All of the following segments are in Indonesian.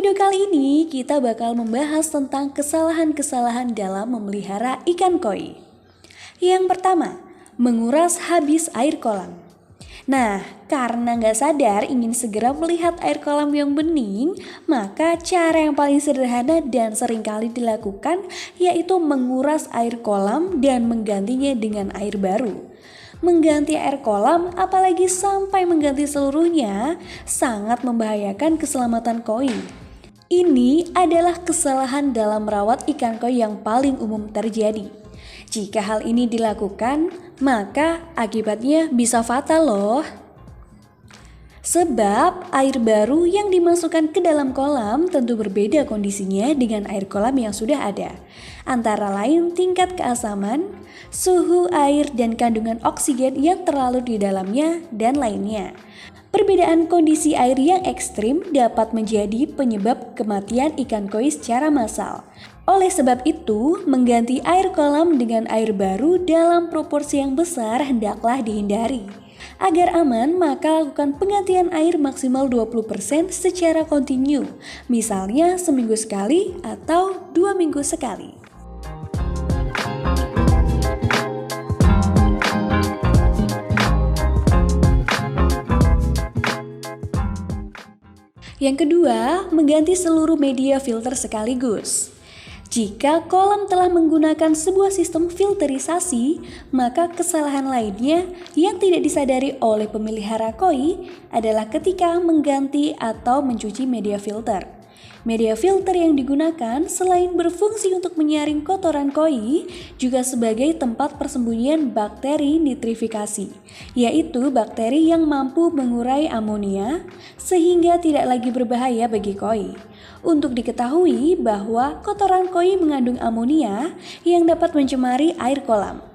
video kali ini kita bakal membahas tentang kesalahan-kesalahan dalam memelihara ikan koi. Yang pertama, menguras habis air kolam. Nah, karena nggak sadar ingin segera melihat air kolam yang bening, maka cara yang paling sederhana dan seringkali dilakukan yaitu menguras air kolam dan menggantinya dengan air baru. Mengganti air kolam, apalagi sampai mengganti seluruhnya, sangat membahayakan keselamatan koi. Ini adalah kesalahan dalam merawat ikan koi yang paling umum terjadi. Jika hal ini dilakukan, maka akibatnya bisa fatal loh. Sebab air baru yang dimasukkan ke dalam kolam tentu berbeda kondisinya dengan air kolam yang sudah ada. Antara lain tingkat keasaman, suhu air dan kandungan oksigen yang terlalu di dalamnya dan lainnya. Perbedaan kondisi air yang ekstrim dapat menjadi penyebab kematian ikan koi secara massal. Oleh sebab itu, mengganti air kolam dengan air baru dalam proporsi yang besar hendaklah dihindari. Agar aman, maka lakukan penggantian air maksimal 20% secara kontinu, misalnya seminggu sekali atau 2 minggu sekali. Yang kedua, mengganti seluruh media filter sekaligus. Jika kolam telah menggunakan sebuah sistem filterisasi, maka kesalahan lainnya yang tidak disadari oleh pemelihara koi adalah ketika mengganti atau mencuci media filter. Media filter yang digunakan selain berfungsi untuk menyaring kotoran koi, juga sebagai tempat persembunyian bakteri nitrifikasi, yaitu bakteri yang mampu mengurai amonia sehingga tidak lagi berbahaya bagi koi. Untuk diketahui bahwa kotoran koi mengandung amonia yang dapat mencemari air kolam.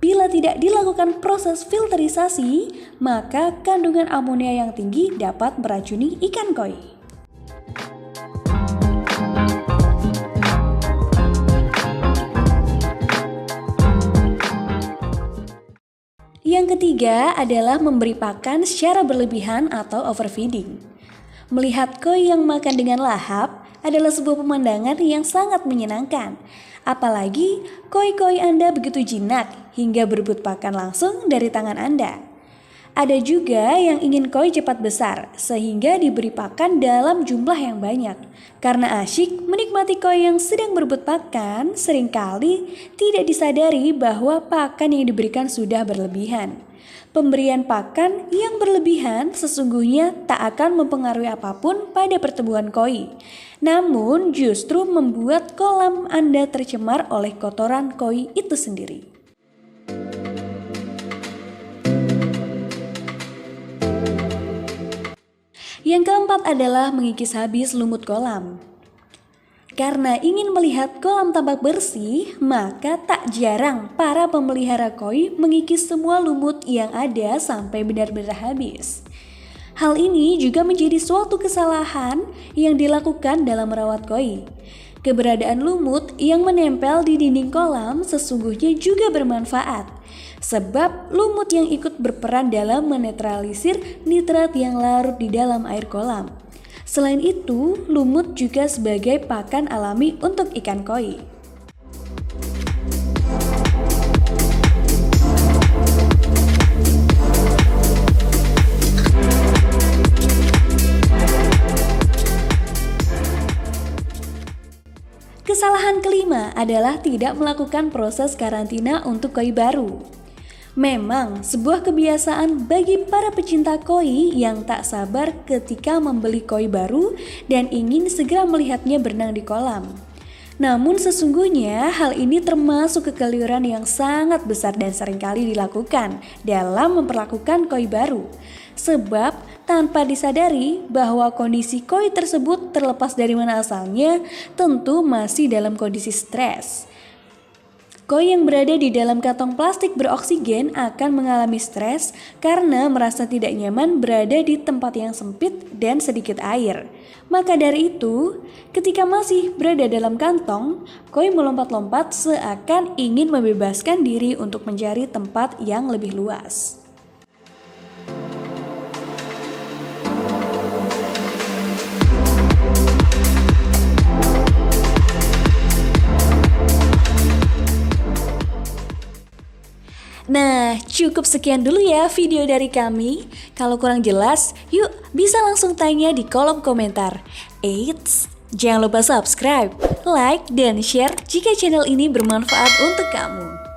Bila tidak dilakukan proses filterisasi, maka kandungan amonia yang tinggi dapat meracuni ikan koi. Yang ketiga adalah memberi pakan secara berlebihan atau overfeeding. Melihat koi yang makan dengan lahap adalah sebuah pemandangan yang sangat menyenangkan. Apalagi koi-koi Anda begitu jinak hingga berebut pakan langsung dari tangan Anda. Ada juga yang ingin koi cepat besar sehingga diberi pakan dalam jumlah yang banyak. Karena asyik menikmati koi yang sedang berebut pakan, seringkali tidak disadari bahwa pakan yang diberikan sudah berlebihan. Pemberian pakan yang berlebihan sesungguhnya tak akan mempengaruhi apapun pada pertumbuhan koi. Namun justru membuat kolam Anda tercemar oleh kotoran koi itu sendiri. Yang keempat adalah mengikis habis lumut kolam. Karena ingin melihat kolam tampak bersih, maka tak jarang para pemelihara koi mengikis semua lumut yang ada sampai benar-benar habis. Hal ini juga menjadi suatu kesalahan yang dilakukan dalam merawat koi. Keberadaan lumut yang menempel di dinding kolam sesungguhnya juga bermanfaat, sebab lumut yang ikut berperan dalam menetralisir nitrat yang larut di dalam air kolam. Selain itu, lumut juga sebagai pakan alami untuk ikan koi. Kesalahan kelima adalah tidak melakukan proses karantina untuk koi baru. Memang sebuah kebiasaan bagi para pecinta koi yang tak sabar ketika membeli koi baru dan ingin segera melihatnya berenang di kolam. Namun sesungguhnya hal ini termasuk kekeliruan yang sangat besar dan seringkali dilakukan dalam memperlakukan koi baru. Sebab tanpa disadari bahwa kondisi koi tersebut terlepas dari mana asalnya tentu masih dalam kondisi stres. Koi yang berada di dalam kantong plastik beroksigen akan mengalami stres karena merasa tidak nyaman berada di tempat yang sempit dan sedikit air. Maka dari itu, ketika masih berada dalam kantong, koi melompat-lompat seakan ingin membebaskan diri untuk mencari tempat yang lebih luas. Cukup sekian dulu ya video dari kami. Kalau kurang jelas, yuk bisa langsung tanya di kolom komentar. Eits, jangan lupa subscribe, like, dan share jika channel ini bermanfaat untuk kamu.